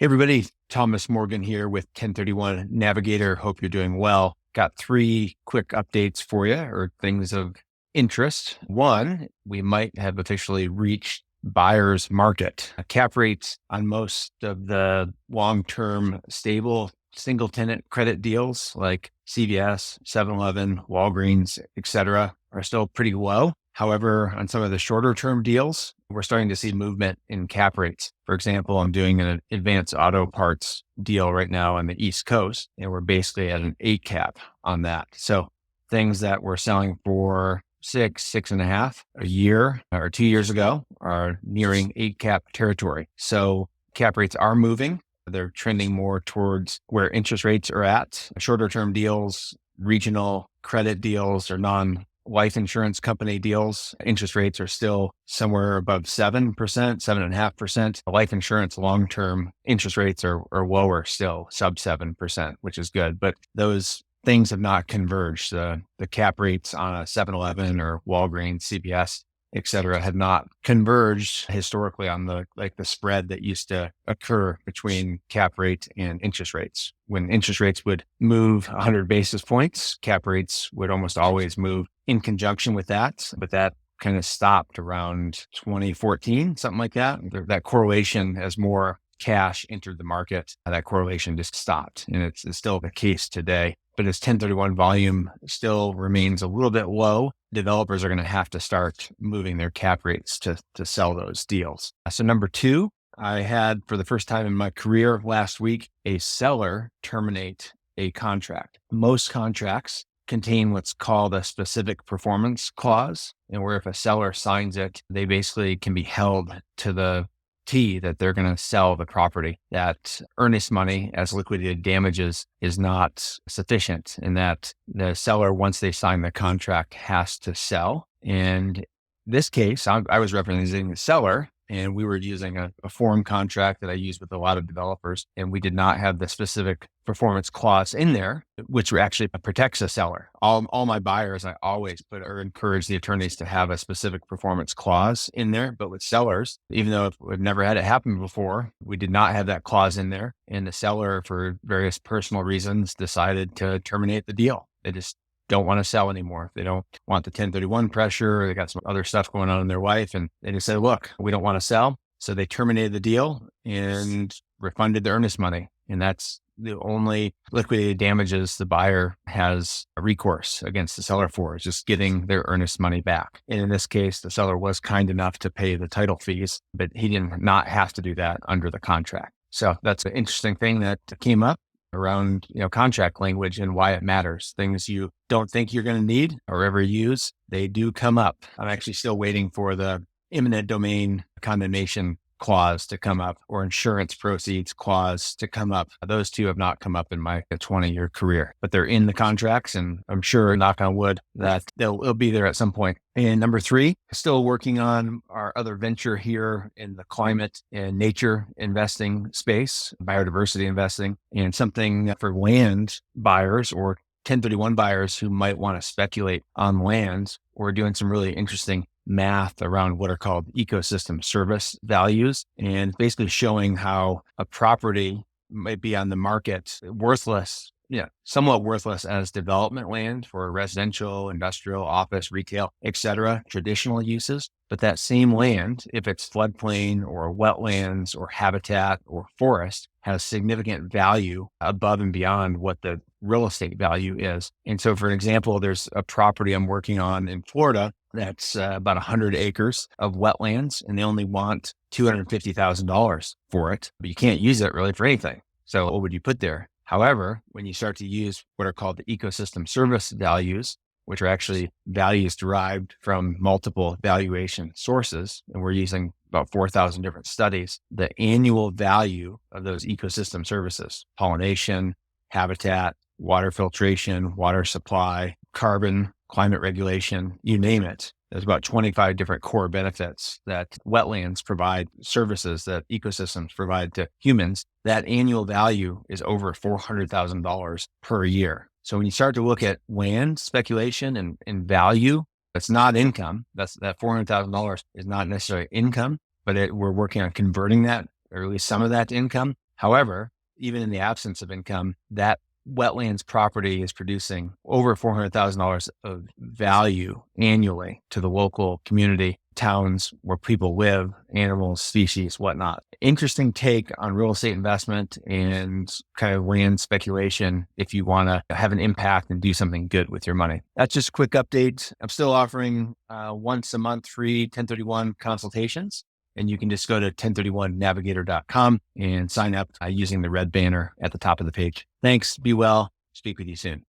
Hey everybody, Thomas Morgan here with 1031 Navigator. Hope you're doing well. Got three quick updates for you or things of interest. One, we might have officially reached buyer's market. Cap rates on most of the long-term stable single tenant credit deals like CVS, 7-Eleven, Walgreens, etc., are still pretty low. However, on some of the shorter term deals, we're starting to see movement in cap rates. For example, I'm doing an advanced auto parts deal right now on the East Coast, and we're basically at an 8 cap on that. So things that we're selling for 6.5 a year or 2 years ago are nearing 8 cap territory. So cap rates are moving. They're trending more towards where interest rates are at. Shorter term deals, regional credit deals, or non-life insurance company deals, interest rates are still somewhere above 7%, 7.5%. Life insurance long-term interest rates are lower still, sub 7%, which is good. But those things have not converged. The cap rates on a 7-Eleven or Walgreens, CVS, et cetera, have not converged historically on the spread that used to occur between cap rate and interest rates. When interest rates would move 100 basis points, cap rates would almost always move in conjunction with that. But that kind of stopped around 2014, something like that. That correlation, as more cash entered the market, that correlation just stopped. And it's still the case today. But as 1031 volume still remains a little bit low, developers are going to have to start moving their cap rates to sell those deals. So number two, I had for the first time in my career last week, a seller terminate a contract. Most contracts contain what's called a specific performance clause, and where if a seller signs it, they basically can be held to the T that they're going to sell the property, that earnest money as liquidated damages is not sufficient, and that the seller, once they sign the contract, has to sell. And this case, I was representing the seller, and we were using a form contract that I use with a lot of developers, and we did not have the specific performance clause in there, which actually protects the seller. All my buyers, I always put or encourage the attorneys to have a specific performance clause in there. But with sellers, even though we've never had it happen before, we did not have that clause in there. And the seller, for various personal reasons, decided to terminate the deal. They just don't want to sell anymore. They don't want the 1031 pressure. They got some other stuff going on in their life. And they just said, look, we don't want to sell. So they terminated the deal and refunded the earnest money. And that's the only liquidated damages the buyer has a recourse against the seller for, is just getting their earnest money back. And in this case, the seller was kind enough to pay the title fees, but he did not have to do that under the contract. So that's an interesting thing that came up around, contract language and why it matters. Things you don't think you're going to need or ever use, they do come up. I'm actually still waiting for the eminent domain condemnation clause to come up, or insurance proceeds clause to come up. Those two have not come up in my 20-year career, but they're in the contracts, and I'm sure, knock on wood, that they'll be there at some point. And number three, still working on our other venture here in the climate and nature investing space, biodiversity investing, and something for land buyers or 1031 buyers who might want to speculate on land. We're doing some really interesting math around what are called ecosystem service values, and basically showing how a property might be on the market worthless, somewhat worthless as development land for residential, industrial, office, retail, etc., traditional uses. But that same land, if it's floodplain or wetlands or habitat or forest, has significant value above and beyond what the real estate value is. And so, for an example, there's a property I'm working on in Florida that's about 100 acres of wetlands, and they only want $250,000 for it, but you can't use it really for anything. So what would you put there? However, when you start to use what are called the ecosystem service values, which are actually values derived from multiple valuation sources, and we're using about 4,000 different studies, the annual value of those ecosystem services, pollination, habitat, water filtration, water supply, carbon, climate regulation, you name it. There's about 25 different core benefits that wetlands provide, services that ecosystems provide to humans. That annual value is over $400,000 per year. So when you start to look at land speculation and value, that's not income. That $400,000 is not necessarily income, but we're working on converting that, or at least some of that, to income. However, even in the absence of income, that wetlands property is producing over $400,000 of value annually to the local community, towns where people live, animals, species, whatnot. Interesting take on real estate investment and kind of land speculation if you want to have an impact and do something good with your money. That's just a quick update. I'm still offering once a month free 1031 consultations. And you can just go to 1031navigator.com and sign up using the red banner at the top of the page. Thanks. Be well. Speak with you soon.